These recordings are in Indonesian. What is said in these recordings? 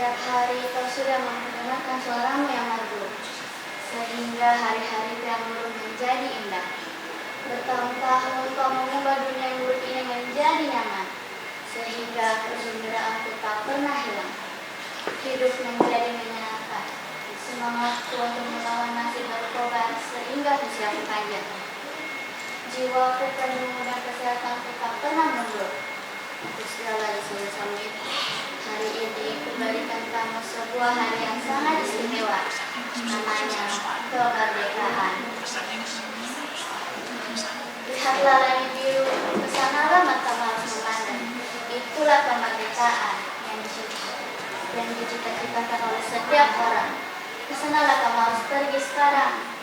Setiap hari kau sudah mendengarkan suaramu yang merdu, sehingga hari-hari yang buruk menjadi indah. Bertahun-tahun kau mengubah dunia yang buruk ini menjadi nyaman, sehingga kegembiraanku tak pernah hilang. Hidup menjadi menyenangkan, semangatku untuk melawan nasib narkoba sehingga usiaku panjang. Jiwaku penuh dan kesehatanku tak pernah mundur. Untuk segala dosa-dosamu itu, hari ini kuberikan kamu sebuah hari yang sangat istimewa, namanya kemerdekaan. Lihatlah langit biru, kesanalah matamu harus memandang. Itulah kemerdekaan yang dicita-citakan oleh setiap orang. Kesanalah kamu harus pergi sekarang.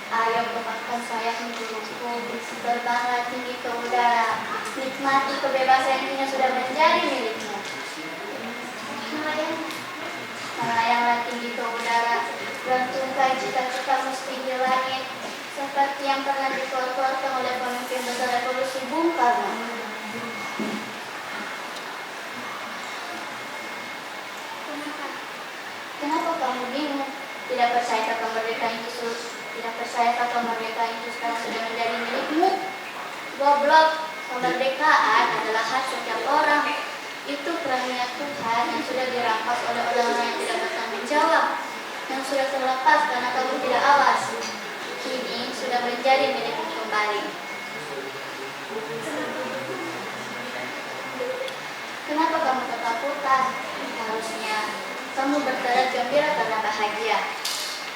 Ayo gepakkan sayapmu burungku, terbanglah tinggi ke udara, nikmati kebebasan yang kini sudah menjadi milikmu. Melayanglah tinggi ke udara, gantungkan cita-citamu setinggi langit, seperti yang pernah dikeluarkan oleh pemimpin besar revolusi Bung Karno. Kenapa kamu bingung? Tidak percaya kemerdekaan itu sekarang sudah menjadi milikmu? Goblok, kemerdekaan adalah hak setiap orang. Itu karunia Tuhan yang sudah dirampas oleh orang-orang yang tidak bertanggung jawab, yang sudah terlepas karena kamu tidak awas. Kini sudah menjadi milikmu kembali. Kenapa kamu ketakutan? Harusnya kamu berteriak gembira karena bahagia.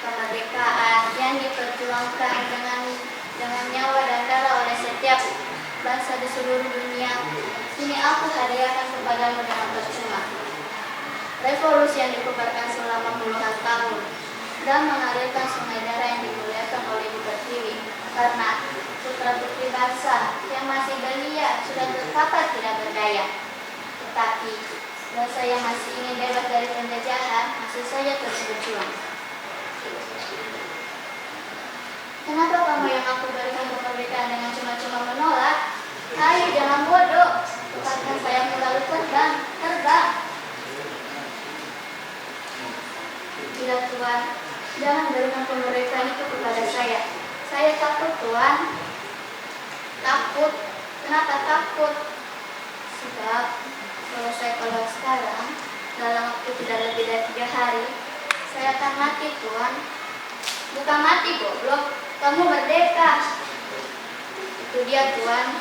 Kemerdekaan yang diperjuangkan dengan nyawa dan darah oleh setiap bangsa di seluruh dunia, ini aku hadiahkan kepadamu dengan percuma. Revolusi yang dikobarkan selama puluhan tahun dan mengalirkan sungai darah yang dimuliakan oleh Ibu Pertiwi, karena putra-putri bangsa yang masih belia sudah terkapar tidak berdaya. Tetapi bangsa yang masih ingin bebas dari penjajahan masih saja terus berjuang. Kenapa kamu yang aku berikan kemerdekaan dengan cuma-cuma menolak? Ayo jangan bodoh, lepaskan sayapmu lalu terbang. Tidak Tuan, jangan berikan kemerdekaan itu kepada saya. Saya takut Tuan. Takut? Kenapa takut? Sebab kalau saya keluar sekarang, dalam waktu tidak lebih dari 3 hari, saya akan mati Tuan. Bukan mati goblok, kamu merdeka. Itu dia Tuan.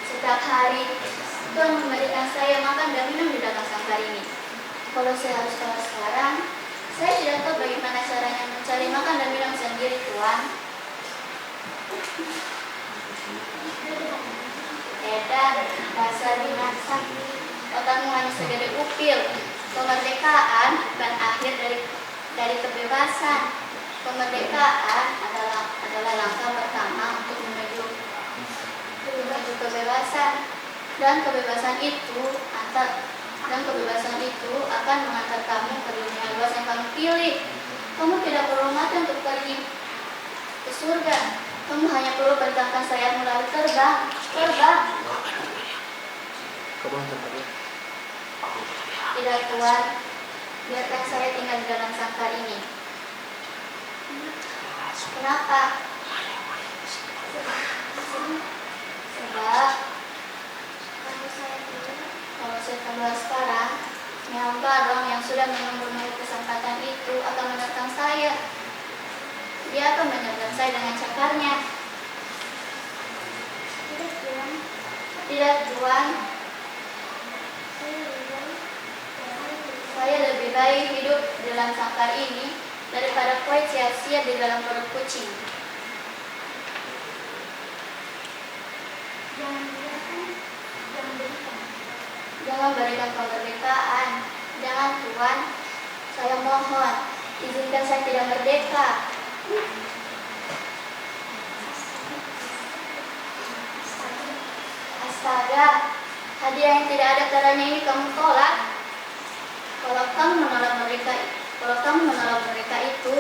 Setiap hari Tuhan memberikan saya makan dan minum di dalam sangkar ini. Kalau saya harus keluar sekarang, saya tidak tahu bagaimana caranya mencari makan dan minum sendiri Tuan. Edan, dasar binatang, otakmu hanya segede upil. Kemerdekaan bukan akhir dari kebebasan. Kemerdekaan adalah langkah pertama untuk menuju kebebasan, dan kebebasan itu akan mengantar kamu ke dunia luas yang kamu pilih. Kamu tidak perlu mati untuk pergi ke surga. Kamu hanya perlu bentangkan sayapmu lalu terbang. Tidak Tuan, biarkan saya tinggal di dalam sangkar ini. Kenapa? Sebab kalau saya keluar sekarang, Nyam Barong yang sudah menunggu kesempatan itu akan menerkam saya. Dia akan menyerang saya dengan cakarnya. Tidak Tuan. Saya lebih baik hidup di dalam sangkar ini daripada koin sia-sia di dalam perut kucing. Jangan berikan kemerdekaan. Jangan Tuan. Saya mohon, izinkan saya tidak merdeka. Astaga, hadiah yang tidak ada tandanya ini kamu tolak. Kalau kamu menolak mereka itu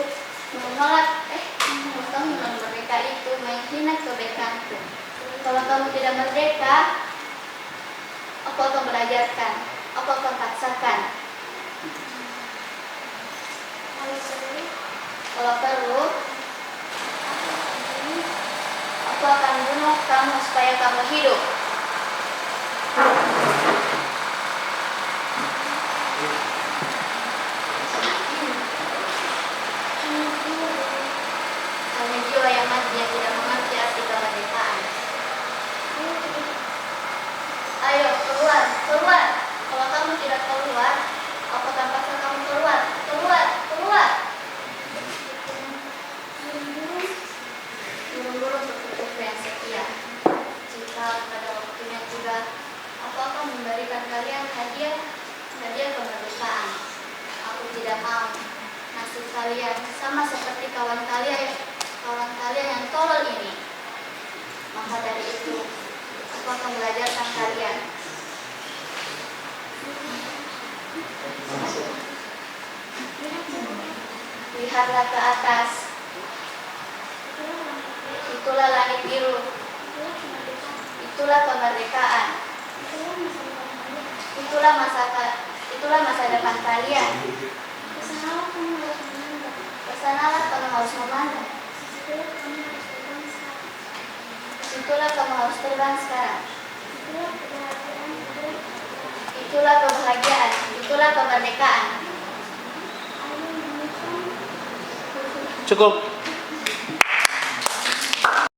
menghina kebebasanku. Kalau kamu tidak merdeka, aku akan belajarkan, aku akan paksakan. Kalau perlu, aku akan bunuh kamu supaya kamu hidup. Hanya jiwa yang mati yang tidak mengerti arti kemerdekaan. Ayo, keluar, keluar. Kalau kamu tidak keluar, aku akan paksa kamu keluar, keluar, keluar. Burung-burung berkuku yang setia. Jika pada waktunya tiba, aku akan memberikan kalian hadiah kemerdekaan. Aku tidak mau nasib kalian sama seperti kawan kalian yang tolol ini. Maka dari itu, aku akan belajarkan kalian. Lihatlah ke atas. Itulah langit biru. Itulah kemerdekaan. Itulah masa depan kalian. Kesanalah kamu harus memandang. Itulah kamu harus terbang sekarang. Itulah kebahagiaan. Itulah kemerdekaan. Cukup.